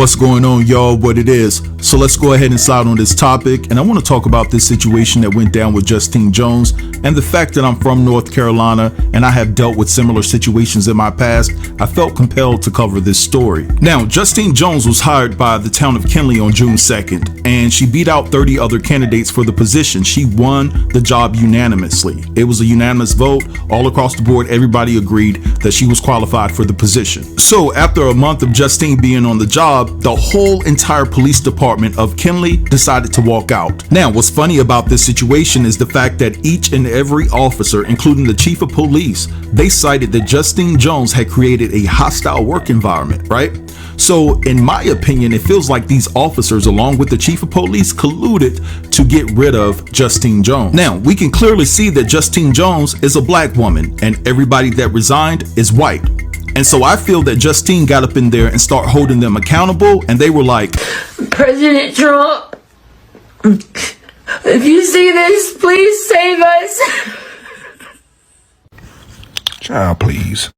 What's going on, y'all? What it is. So let's go ahead and slide on this topic, and I want to talk about this situation that went down with Justine Jones and the fact that I'm from North Carolina and I have dealt with similar situations in my past. I felt compelled to cover this story. Now, Justine Jones was hired by the town of Kinley on June 2nd, and she beat out 30 other candidates for the position. She won the job unanimously. It was a unanimous vote all across the board. Everybody agreed that she was qualified for the position. So after a month of Justine being on the job, the whole entire police department of Kinley decided to walk out. Now, what's funny about this situation is the fact that each and every officer, including the chief of police, they cited that Justine Jones had created a hostile work environment, right? So in my opinion, it feels like these officers, along with the chief of police, colluded to get rid of Justine Jones. Now, we can clearly see that Justine Jones is a black woman and everybody that resigned is white. And so I feel that Justine got up in there and started holding them accountable, and they were like, President Trump, if you see this, please save us. Child, please.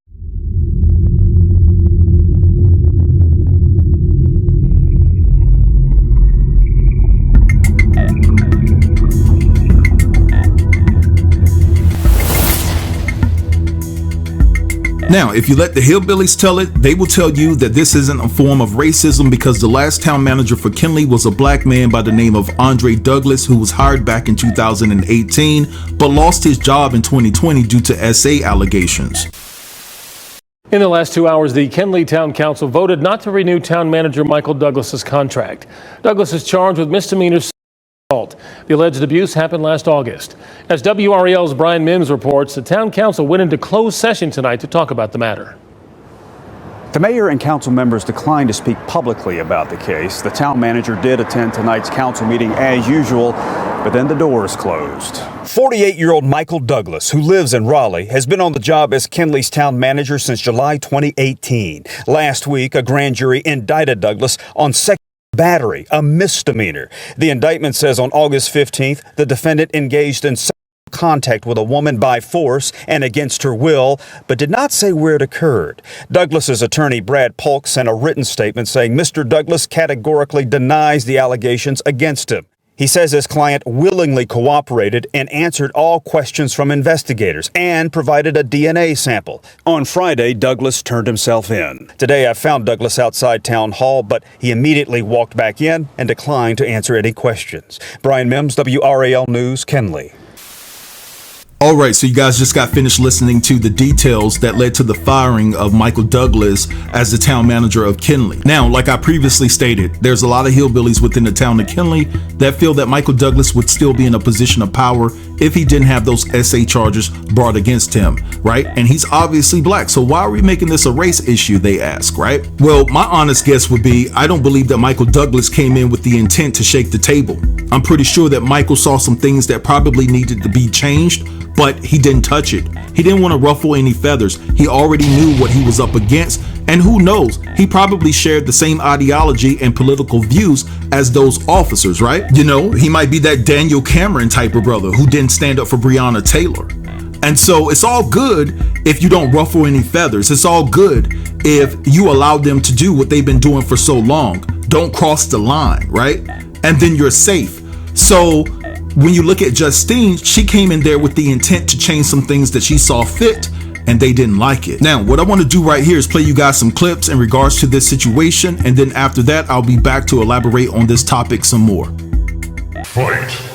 Now, if you let the hillbillies tell it, they will tell you that this isn't a form of racism because the last town manager for Kinley was a black man by the name of Andre Douglas, who was hired back in 2018, but lost his job in 2020 due to SA allegations. In the last 2 hours, the Kinley Town Council voted not to renew town manager Michael Douglas's contract. Douglas is charged with misdemeanor assault. The alleged abuse happened last August. As WREL's Brian Mims reports, the town council went into closed session tonight to talk about the matter. The mayor and council members declined to speak publicly about the case. The town manager did attend tonight's council meeting as usual, but then the doors closed. 48-year-old Michael Douglas, who lives in Raleigh, has been on the job as Kinley's town manager since July 2018. Last week, a grand jury indicted Douglas on sexual battery, a misdemeanor. The indictment says on August 15th, the defendant engaged in sexual contact with a woman by force and against her will, but did not say where it occurred. Douglas's attorney, Brad Polk, sent a written statement saying Mr. Douglas categorically denies the allegations against him. He says his client willingly cooperated and answered all questions from investigators and provided a DNA sample. On Friday, Douglas turned himself in. Today, I found Douglas outside Town Hall, but he immediately walked back in and declined to answer any questions. Brian Mims, WRAL News, Kinley. All right, so you guys just got finished listening to the details that led to the firing of Michael Douglas as the town manager of Kinley. Now, like I previously stated, there's a lot of hillbillies within the town of Kinley that feel that Michael Douglas would still be in a position of power if he didn't have those SA charges brought against him, right? And he's obviously black, so why are we making this a race issue, they ask, right? Well, my honest guess would be, I don't believe that Michael Douglas came in with the intent to shake the table. I'm pretty sure that Michael saw some things that probably needed to be changed, but he didn't touch it. He didn't want to ruffle any feathers. He already knew what he was up against, and who knows, he probably shared the same ideology and political views as those officers, right? You know, he might be that Daniel Cameron type of brother who didn't stand up for Breonna Taylor. And so it's all good if you don't ruffle any feathers. It's all good if you allow them to do what they've been doing for so long. Don't cross the line, right? And then you're safe. So when you look at Justine, she came in there with the intent to change some things that she saw fit, and they didn't like it. Now, what I want to do right here is play you guys some clips in regards to this situation, and then after that, I'll be back to elaborate on this topic some more. Fight.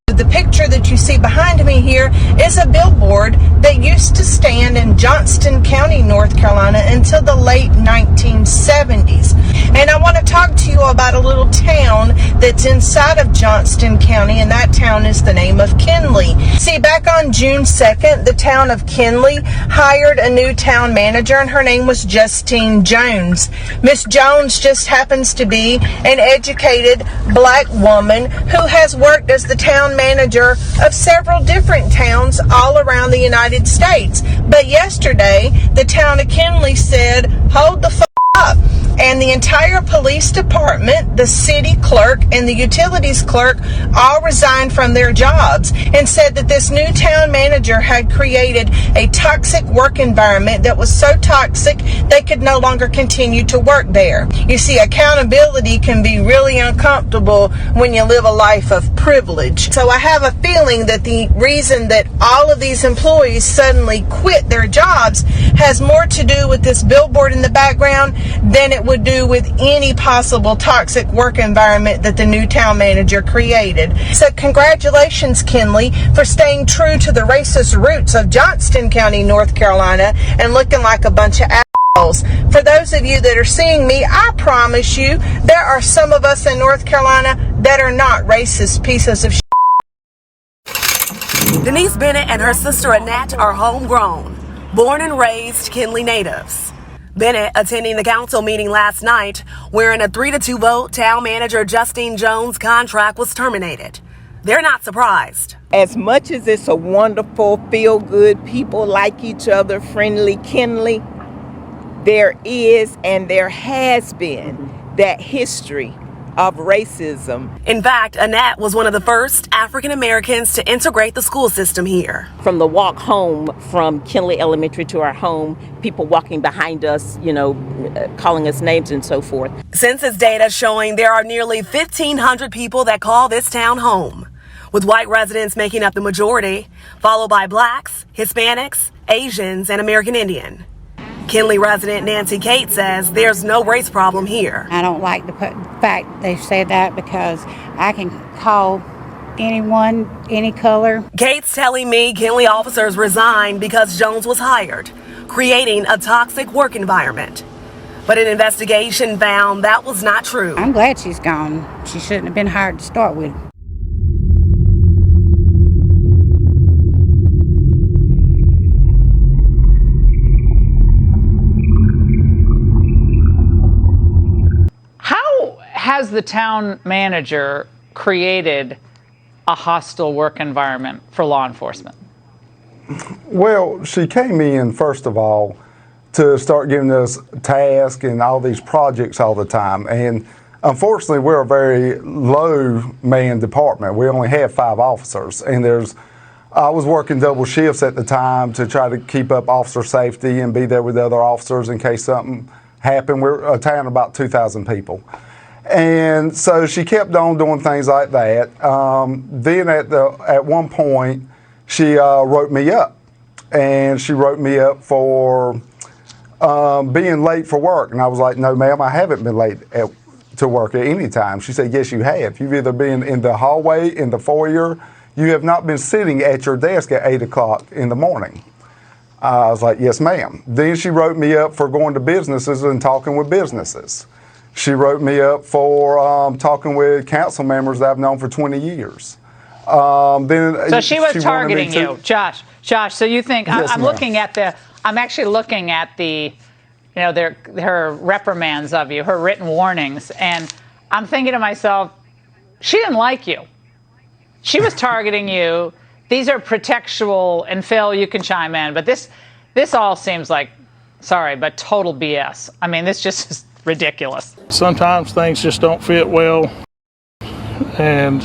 The picture that you see behind me here is a billboard that used to stand in Johnston County, North Carolina until the late 1970s. And I want to talk to you about a little town that's inside of Johnston County, and that town is the name of Kinley. See, back on June 2nd, the town of Kinley hired a new town manager, and her name was Justine Jones. Miss Jones just happens to be an educated black woman who has worked as the town manager of several different towns all around the United States. But yesterday, the town of Kinley said, hold the f*** up. And the entire police department, the city clerk, and the utilities clerk all resigned from their jobs and said that this new town manager had created a toxic work environment that was so toxic they could no longer continue to work there. You see, accountability can be really uncomfortable when you live a life of privilege. So I have a feeling that the reason that all of these employees suddenly quit their jobs has more to do with this billboard in the background than it would do with any possible toxic work environment that the new town manager created. So congratulations, Kinley, for staying true to the racist roots of Johnston County, North Carolina, and looking like a bunch of assholes. For those of you that are seeing me, I promise you there are some of us in North Carolina that are not racist pieces of shit. Denise Bennett and her sister Annette are homegrown, born and raised Kinley natives. Bennett attending the council meeting last night, wherein a 3-2 vote, town manager Justine Jones' contract was terminated. They're not surprised. As much as it's a wonderful, feel-good, people like each other, friendly Kinley, there is and there has been that history of racism. In fact, Annette was one of the first African Americans to integrate the school system here. From the walk home from Kinley Elementary to our home, people walking behind us, calling us names and so forth. Census data showing there are nearly 1,500 people that call this town home, with white residents making up the majority, followed by blacks, Hispanics, Asians, and American Indian. Kinley resident Nancy Kate says there's no race problem here. I don't like the fact they said that because I can call anyone, any color. Kate's telling me Kinley officers resigned because Jones was hired, creating a toxic work environment. But an investigation found that was not true. I'm glad she's gone. She shouldn't have been hired to start with. Has the town manager created a hostile work environment for law enforcement? Well, she came in, first of all, to start giving us tasks and all these projects all the time. And unfortunately, we're a very low-man department. We only have 5 officers. And I was working double shifts at the time to try to keep up officer safety and be there with the other officers in case something happened. We're a town of about 2,000 people. And so she kept on doing things like that. Then at one point, she wrote me up. And she wrote me up for being late for work. And I was like, no, ma'am, I haven't been late to work at any time. She said, yes, you have. You've either been in the hallway, in the foyer. You have not been sitting at your desk at 8 o'clock in the morning. I was like, yes, ma'am. Then she wrote me up for going to businesses and talking with businesses. She wrote me up for talking with council members that I've known for 20 years. So she was targeting you, Josh. So you think yes, I'm actually looking at the, her reprimands of you, her written warnings, and I'm thinking to myself, she didn't like you. She was targeting you. These are pretextual, and Phil, you can chime in, but this all seems like, sorry, but total BS. I mean, this just is ridiculous. Sometimes things just don't fit well, and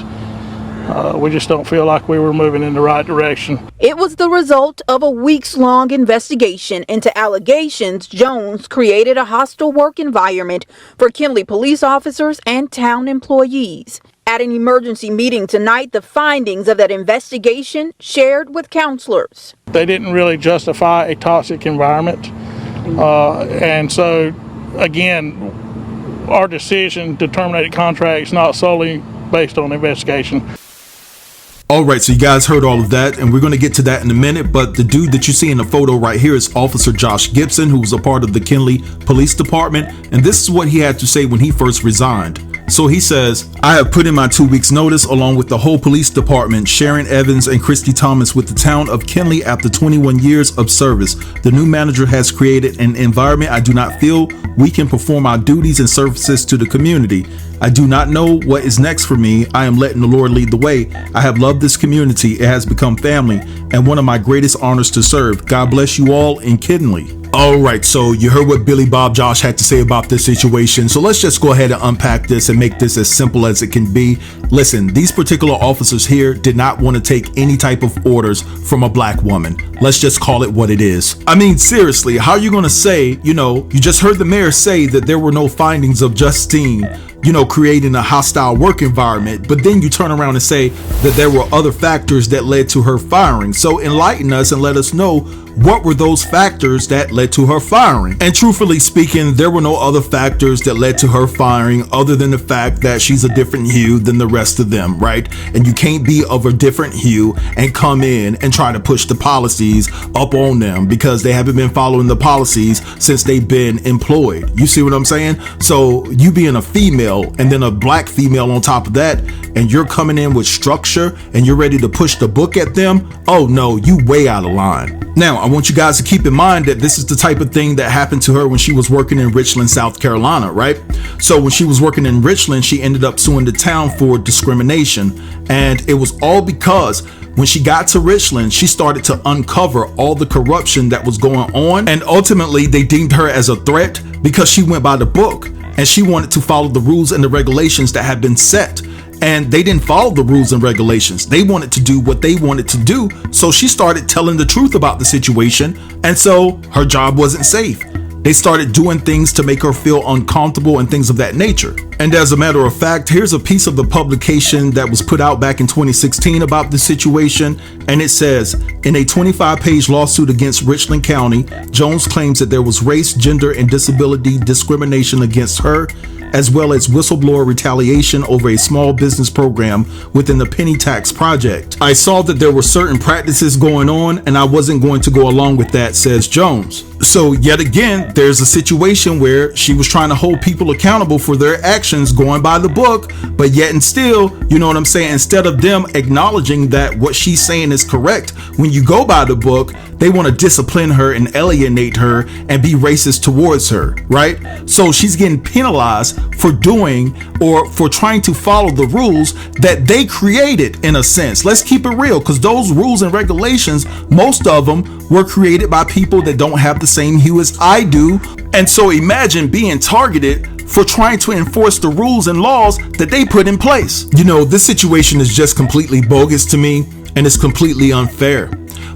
we just don't feel like we were moving in the right direction. It was the result of a weeks-long investigation into allegations Jones created a hostile work environment for Kinley police officers and town employees. At an emergency meeting tonight, the findings of that investigation shared with counselors. They didn't really justify a toxic environment, and so again, our decision to terminate contracts not solely based on investigation. All right, so you guys heard all of that, and we're going to get to that in a minute, but the dude that you see in the photo right here is Officer Josh Gibson, who was a part of the Kinley Police Department, and this is what he had to say when he first resigned. So he says, I have put in my 2 weeks notice along with the whole police department, Sharon Evans and Christy Thomas, with the town of Kinley after 21 years of service. The new manager has created an environment I do not feel we can perform our duties and services to the community. I do not know what is next for me. I am letting the Lord lead the way. I have loved this community. It has become family and one of my greatest honors to serve. God bless you all in Kinley. All right, so you heard what Billy Bob Josh had to say about this situation. So let's just go ahead and unpack this and make this as simple as it can be. Listen, these particular officers here did not want to take any type of orders from a black woman. Let's just call it what it is. I mean, seriously, how are you going to say, you just heard the mayor say that there were no findings of Justine, creating a hostile work environment, but then you turn around and say that there were other factors that led to her firing. So enlighten us and let us know, what were those factors that led to her firing? And truthfully speaking, there were no other factors that led to her firing other than the fact that she's a different hue than the rest of them, right? And you can't be of a different hue and come in and try to push the policies up on them because they haven't been following the policies since they've been employed. You see what I'm saying? So you being a female and then a black female on top of that, and you're coming in with structure and you're ready to push the book at them, oh no, you way out of line. Now, I want you guys to keep in mind that this is the type of thing that happened to her when she was working in Richland, South Carolina, right? So when she was working in Richland, she ended up suing the town for discrimination. And it was all because when she got to Richland, she started to uncover all the corruption that was going on. And ultimately, they deemed her as a threat because she went by the book and she wanted to follow the rules and the regulations that had been set. And they didn't follow the rules and regulations. They wanted to do what they wanted to do. So she started telling the truth about the situation. And so her job wasn't safe. They started doing things to make her feel uncomfortable and things of that nature. And as a matter of fact, here's a piece of the publication that was put out back in 2016 about the situation. And it says, in a 25-page lawsuit against Richland County, Jones claims that there was race, gender, and disability discrimination against her, as well as whistleblower retaliation over a small business program within the Penny Tax Project. I saw that there were certain practices going on and I wasn't going to go along with that, says Jones. So yet again, there's a situation where she was trying to hold people accountable for their actions going by the book, but yet and still, you know what I'm saying, instead of them acknowledging that what she's saying is correct, when you go by the book, they want to discipline her and alienate her and be racist towards her, right? So she's getting penalized for doing or for trying to follow the rules that they created, in a sense. Let's keep it real, because those rules and regulations, most of them were created by people that don't have the same hue as I do. And so imagine being targeted for trying to enforce the rules and laws that they put in place. This situation is just completely bogus to me, and it's completely unfair.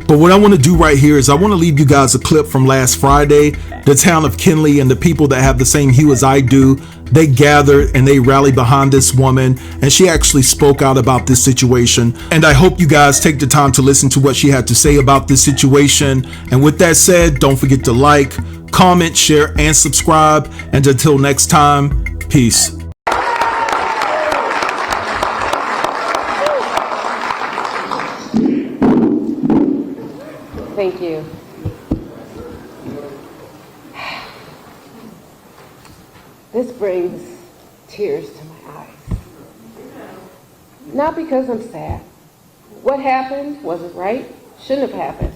But what I want to do right here is I want to leave you guys a clip from last Friday. The town of Kinley and the people that have the same hue as I do, they gathered and they rallied behind this woman, and she actually spoke out about this situation. And I hope you guys take the time to listen to what she had to say about this situation. And with that said, don't forget to like, comment, share, and subscribe. And until next time, peace. Thank you. This brings tears to my eyes. Not because I'm sad. What happened wasn't right, shouldn't have happened.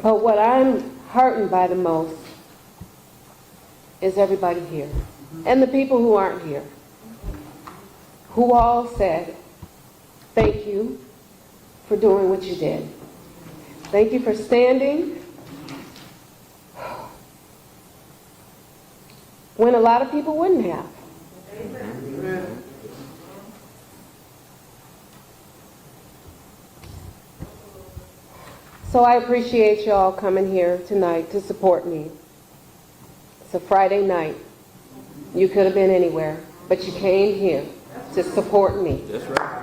But what I'm heartened by the most is everybody here, and the people who aren't here, who all said, thank you for doing what you did. Thank you for standing when a lot of people wouldn't have. So I appreciate you all coming here tonight to support me. It's a Friday night. You could have been anywhere, but you came here to support me. That's right.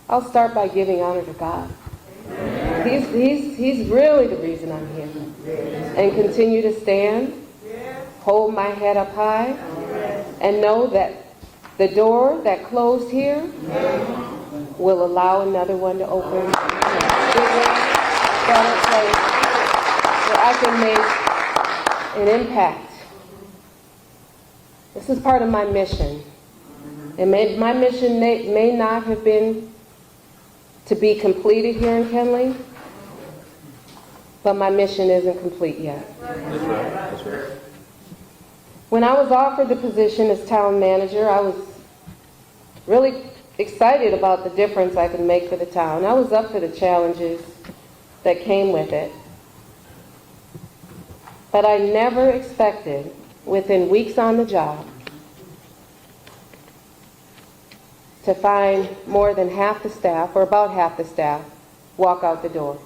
I'll start by giving honor to God. He's really the reason I'm here. And continue to stand, hold my head up high, and know that the door that closed here will allow another one to open. Bigger, better place where I can make an impact. This is part of my mission. And my mission may not have been to be completed here in Kenley, but my mission isn't complete yet. When I was offered the position as town manager, I was really excited about the difference I could make for the town. I was up for the challenges that came with it. But I never expected, within weeks on the job, to find more than half the staff, or about half the staff, walk out the door.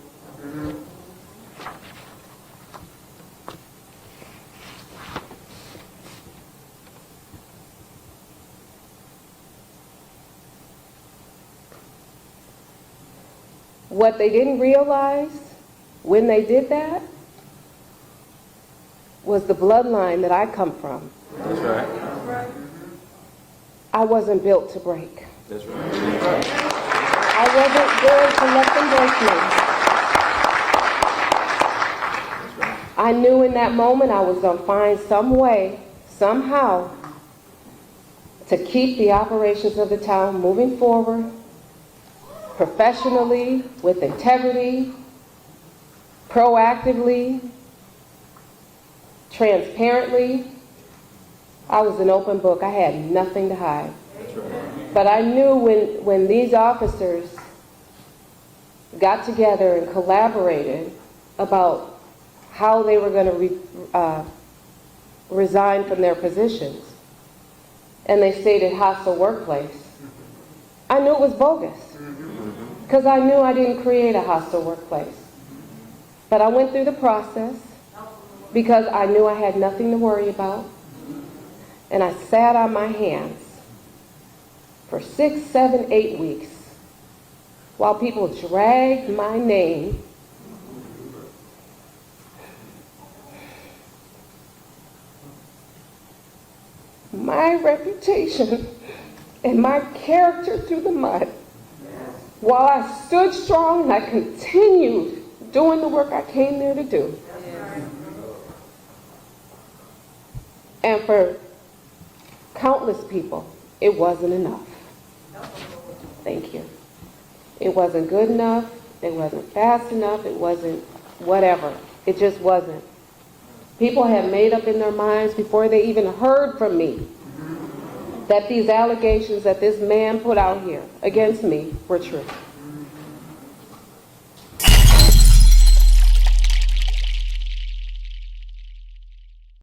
What they didn't realize when they did that was the bloodline that I come from. That's right. I wasn't built to break. That's right. I wasn't good to let them break me. I knew in that moment I was going to find some way, somehow, to keep the operations of the town moving forward, professionally, with integrity, proactively, transparently. I was an open book. I had nothing to hide. But I knew when these officers got together and collaborated about how they were going to resign from their positions, and they stated hostile workplace, I knew it was bogus, because I knew I didn't create a hostile workplace. But I went through the process because I knew I had nothing to worry about, and I sat on my hands for 6, 7, 8 weeks while people dragged my name my reputation and my character through the mud, while I stood strong and I continued doing the work I came there to do. And for countless people, it wasn't enough. Thank you. It wasn't good enough, it wasn't fast enough, it wasn't whatever. It just wasn't. People had made up in their minds before they even heard from me that these allegations that this man put out here against me were true.